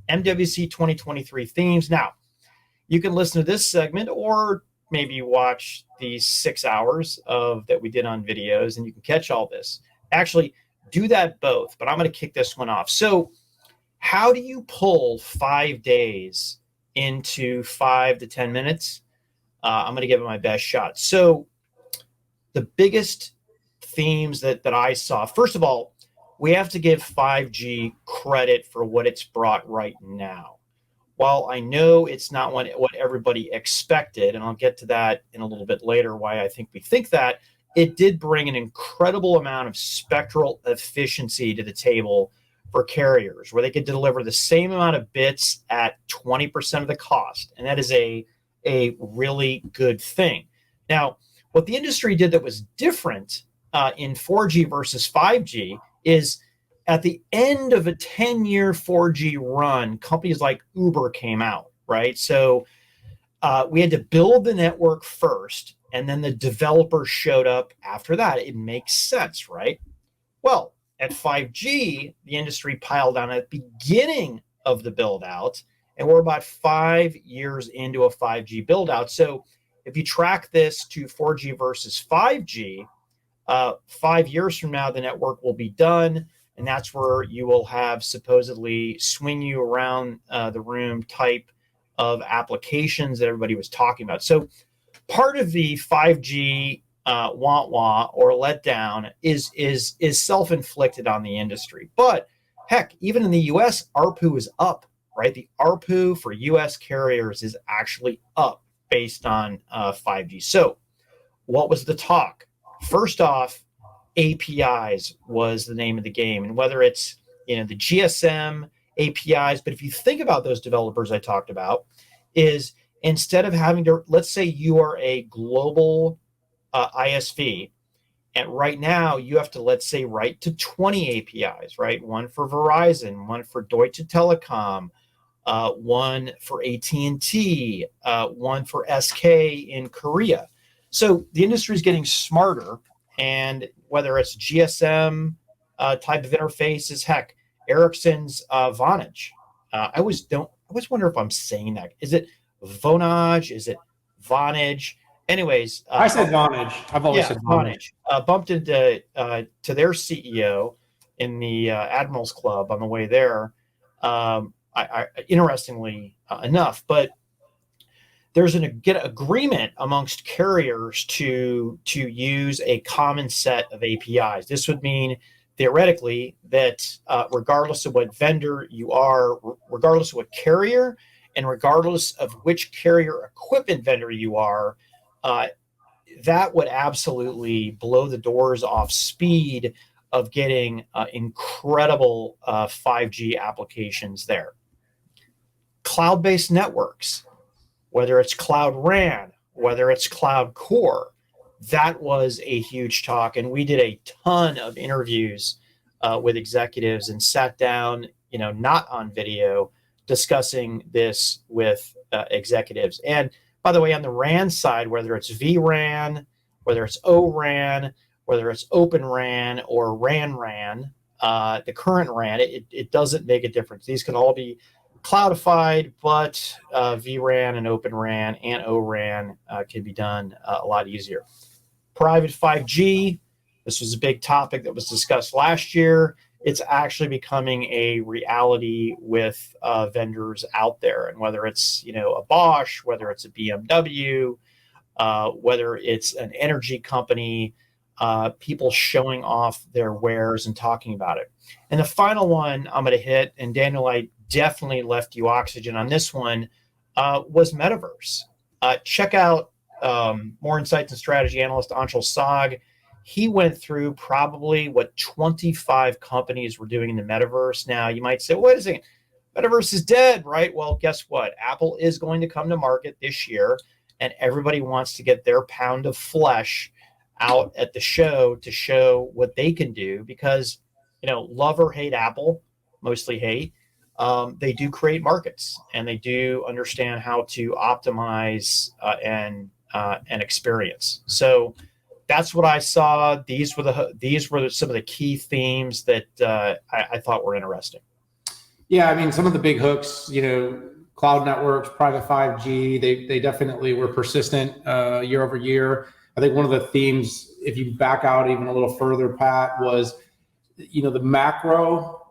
MWC 2023 themes. Now, you can listen to this segment or maybe watch these 6 hours of that we did on videos, and you can catch all this. Actually, do that both, but I'm going to kick this one off. So how do you pull 5 days into 5 to 10 minutes? I'm going to give it my best shot. So the biggest themes that I saw, first of all, we have to give 5G credit for what it's brought right now. While I know it's not what everybody expected, and I'll get to that in a little bit later, why I think we think that, it did bring an incredible amount of spectral efficiency to the table for carriers, where they could deliver the same amount of bits at 20% of the cost. And that is a really good thing. Now, what the industry did that was different in 4G versus 5G is at the end of a 10-year 4G run, companies like Uber came out, right? So we had to build the network first, and then the developers showed up after that. It makes sense, right? Well, at 5G, the industry piled on at the beginning of the build out, and we're about 5 years into a 5G build out. So if you track this to 4G versus 5G, 5 years from now, the network will be done. And that's where you will have supposedly swing you around the room type of applications that everybody was talking about. So part of the 5G wah-wah or letdown is self-inflicted on the industry. But heck, even in the US, ARPU is up, right? The ARPU for US carriers is actually up based on 5G. So what was the talk? First off, APIs was the name of the game. And whether it's, the GSM APIs, but if you think about those developers I talked about, is instead of having to, let's say you are a global ISV, and right now you have to, let's say, write to 20 APIs, right? One for Verizon, one for Deutsche Telekom, one for AT&T, one for SK in Korea. So the industry is getting smarter, and whether it's GSM type of interfaces, heck, Ericsson's Vonage. I always wonder if I'm saying that. Is it Vonage? Is it Vonage? Anyways, I said Vonage. I've always said Vonage. Bumped into to their CEO in the Admirals Club on the way there. Interestingly enough, but there's an agreement amongst carriers to use a common set of APIs. This would mean theoretically that regardless of what vendor you are, regardless of what carrier, and regardless of which carrier equipment vendor you are, that would absolutely blow the doors off speed of getting incredible 5G applications there. Cloud-based networks, whether it's Cloud RAN, whether it's Cloud Core, that was a huge talk. And we did a ton of interviews with executives and sat down, not on video, discussing this with executives. And by the way, on the RAN side, whether it's vRAN, whether it's ORAN, whether it's Open RAN or RAN, the current RAN, it doesn't make a difference. These can all be cloudified, but vRAN and Open RAN and ORAN can be done a lot easier. Private 5G, this was a big topic that was discussed last year. It's actually becoming a reality with vendors out there. And whether it's, a Bosch, whether it's a BMW, whether it's an energy company, people showing off their wares and talking about it. And the final one I'm going to hit, and Daniel, I definitely left you oxygen on this one, was metaverse. Check out Moor Insights and Strategy analyst Anshul Sag. He went through probably what 25 companies were doing in the metaverse. Now, you might say, wait a second, metaverse is dead, right? Well, guess what? Apple is going to come to market this year, and everybody wants to get their pound of flesh out at the show to show what they can do because, love or hate Apple, mostly hate, they do create markets, and they do understand how to optimize and experience. So that's what I saw. These were some of the key themes that I thought were interesting. Yeah, I mean, some of the big hooks, cloud networks, private 5G, they definitely were persistent year over year. I think one of the themes, if you back out even a little further, Pat, was, the macro,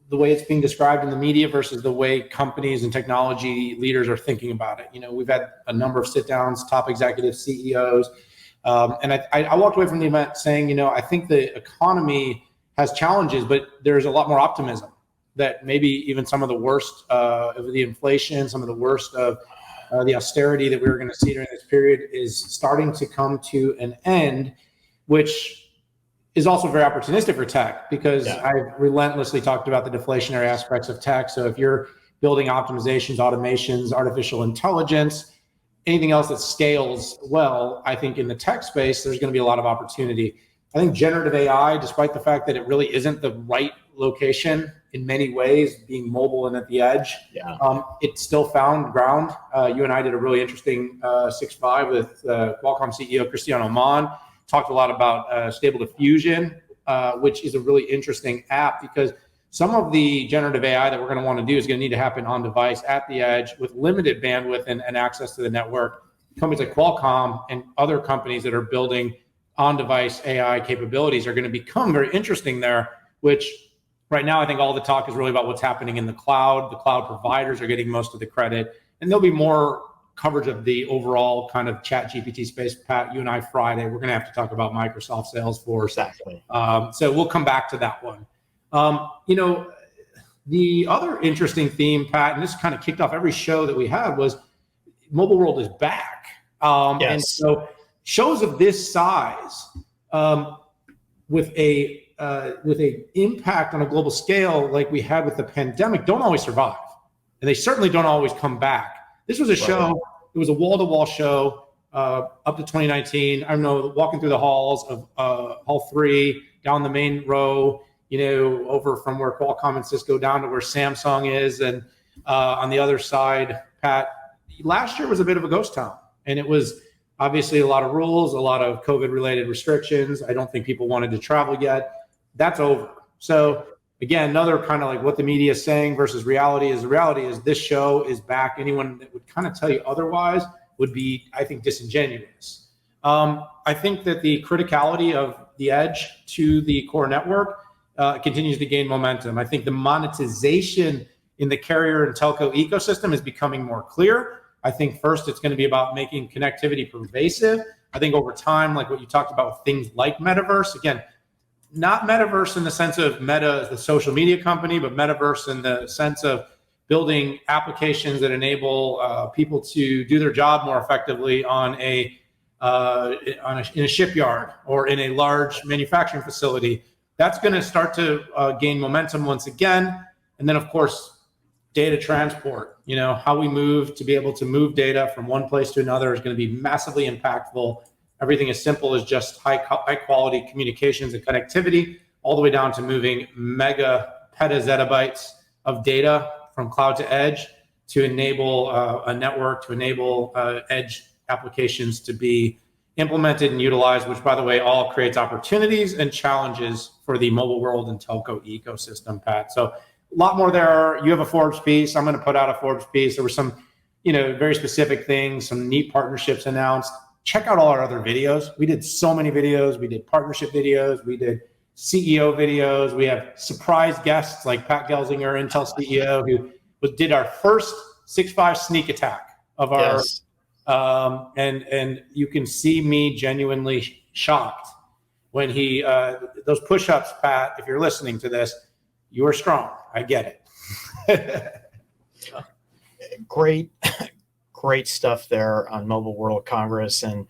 the way it's being described in the media versus the way companies and technology leaders are thinking about it. We've had a number of sit downs, top executives, CEOs, and I walked away from the event saying, I think the economy has challenges, but there's a lot more optimism that maybe even some of the worst of the inflation, some of the worst of the austerity that we were going to see during this period is starting to come to an end, which is also very opportunistic for tech, because I've relentlessly talked about the deflationary aspects of tech. So if you're building optimizations, automations, artificial intelligence, anything else that scales well, I think in the tech space, there's going to be a lot of opportunity. I think generative AI, despite the fact that it really isn't the right location in many ways, being mobile and at the edge, it still found ground. You and I did a really interesting 6.5 with Qualcomm CEO Cristiano Amon. Talked a lot about Stable Diffusion, which is a really interesting app, because some of the generative AI that we're going to want to do is going to need to happen on device at the edge with limited bandwidth and access to the network. Companies like Qualcomm and other companies that are building on-device AI capabilities are going to become very interesting there, which right now I think all the talk is really about what's happening in the cloud. The cloud providers are getting most of the credit, and there'll be more coverage of the overall kind of chat GPT space. Pat, you and I Friday, we're going to have to talk about Microsoft Salesforce. Exactly. So we'll come back to that one. The other interesting theme, Pat, and this kind of kicked off every show that we had, was mobile world is back. And so shows of this size with a impact on a global scale like we had with the pandemic don't always survive, and they certainly don't always come back. This was a show, it was a wall-to-wall show up to 2019. I don't know, walking through the halls of Hall 3, down the main row, over from where Qualcomm and Cisco down to where Samsung is. And on the other side, Pat, last year was a bit of a ghost town. And it was obviously a lot of rules, a lot of COVID-related restrictions. I don't think people wanted to travel yet. That's over. So again, another kind of like what the media is saying versus reality is. The reality is this show is back. Anyone that would kind of tell you otherwise would be, I think, disingenuous. I think that the criticality of the edge to the core network continues to gain momentum. I think the monetization in the carrier and telco ecosystem is becoming more clear. I think first it's going to be about making connectivity pervasive. I think over time, like what you talked about with things like metaverse, again, not metaverse in the sense of Meta as the social media company, but metaverse in the sense of building applications that enable people to do their job more effectively in a shipyard or in a large manufacturing facility. That's going to start to gain momentum once again. And then, of course, data transport, how we move to be able to move data from one place to another is going to be massively impactful. Everything as simple as just high quality communications and connectivity, all the way down to moving mega petazettabytes of data from cloud to edge to enable a network, to enable edge applications to be implemented and utilized, which, by the way, all creates opportunities and challenges for the mobile world and telco ecosystem, Pat. So a lot more there. You have a Forbes piece. I'm going to put out a Forbes piece. There were some, very specific things, some neat partnerships announced. Check out all our other videos. We did so many videos. We did partnership videos. We did CEO videos. We have surprise guests like Pat Gelsinger, Intel CEO, who did our first 6.5 sneak attack of our, and you can see me genuinely shocked when he, those push-ups, Pat, if you're listening to this, you are strong. I get it. Great stuff there on Mobile World Congress. And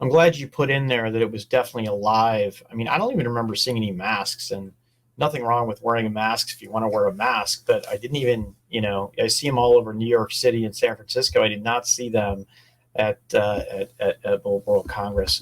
I'm glad you put in there that it was definitely alive. I mean, I don't even remember seeing any masks, and nothing wrong with wearing a mask if you want to wear a mask, but I didn't even, I see them all over New York City and San Francisco. I did not see them at Mobile World Congress.